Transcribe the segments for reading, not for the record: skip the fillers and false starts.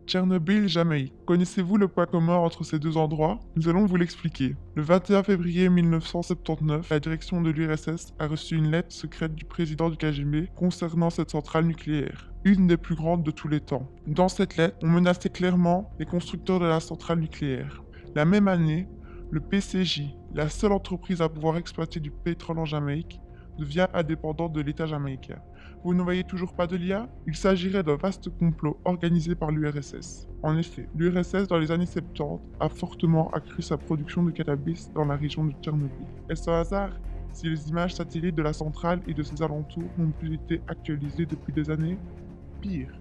Tchernobyl, Jamaïque. Connaissez-vous le point commun entre ces deux endroits? Nous allons vous l'expliquer. Le 21 février 1979, la direction de l'URSS a reçu une lettre secrète du président du KGB concernant cette centrale nucléaire, une des plus grandes de tous les temps. Dans cette lettre, on menaçait clairement les constructeurs de la centrale nucléaire. La même année, le PCJ, la seule entreprise à pouvoir exploiter du pétrole en Jamaïque, devient indépendante de l'État jamaïcain. Vous ne voyez toujours pas de lien? Il s'agirait d'un vaste complot organisé par l'URSS. En effet, l'URSS dans les années 70 a fortement accru sa production de cannabis dans la région de Tchernobyl. Est-ce un hasard si les images satellites de la centrale et de ses alentours n'ont plus été actualisées depuis des années? Pire,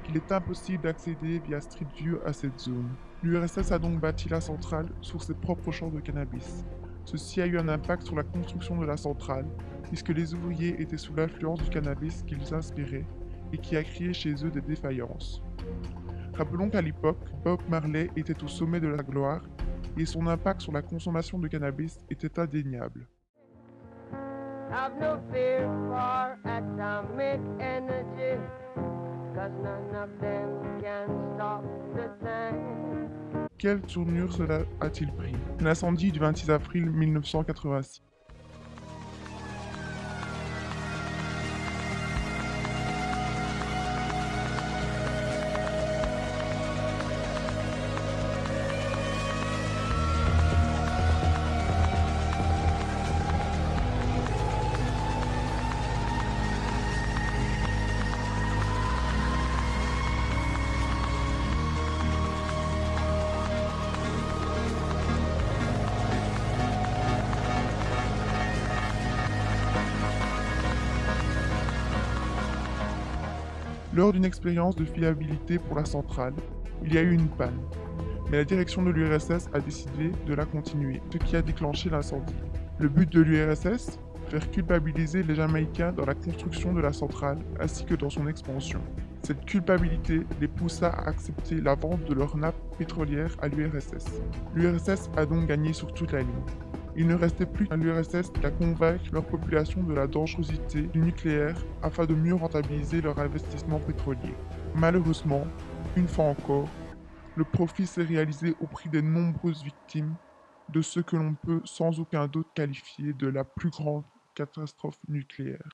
qu'il est impossible d'accéder via Street View à cette zone. L'URSS a donc bâti la centrale sur ses propres champs de cannabis. Ceci a eu un impact sur la construction de la centrale, puisque les ouvriers étaient sous l'influence du cannabis qu'ils inspiraient et qui a créé chez eux des défaillances. Rappelons qu'à l'époque, Bob Marley était au sommet de la gloire et son impact sur la consommation de cannabis était indéniable. Have no fear for atomic energy, 'cause none of them can stop the thing. Quelle tournure cela a-t-il pris? L'incendie du 26 avril 1986. Lors d'une expérience de fiabilité pour la centrale, il y a eu une panne, mais la direction de l'URSS a décidé de la continuer, ce qui a déclenché l'incendie. Le but de l'URSS? Faire culpabiliser les Jamaïcains dans la construction de la centrale ainsi que dans son expansion. Cette culpabilité les poussa à accepter la vente de leur nappe pétrolière à l'URSS. L'URSS a donc gagné sur toute la ligne. Il ne restait plus à l'URSS qu'à convaincre leur population de la dangerosité du nucléaire afin de mieux rentabiliser leur investissement pétrolier. Malheureusement, une fois encore, le profit s'est réalisé au prix des nombreuses victimes de ce que l'on peut sans aucun doute qualifier de la plus grande catastrophe nucléaire.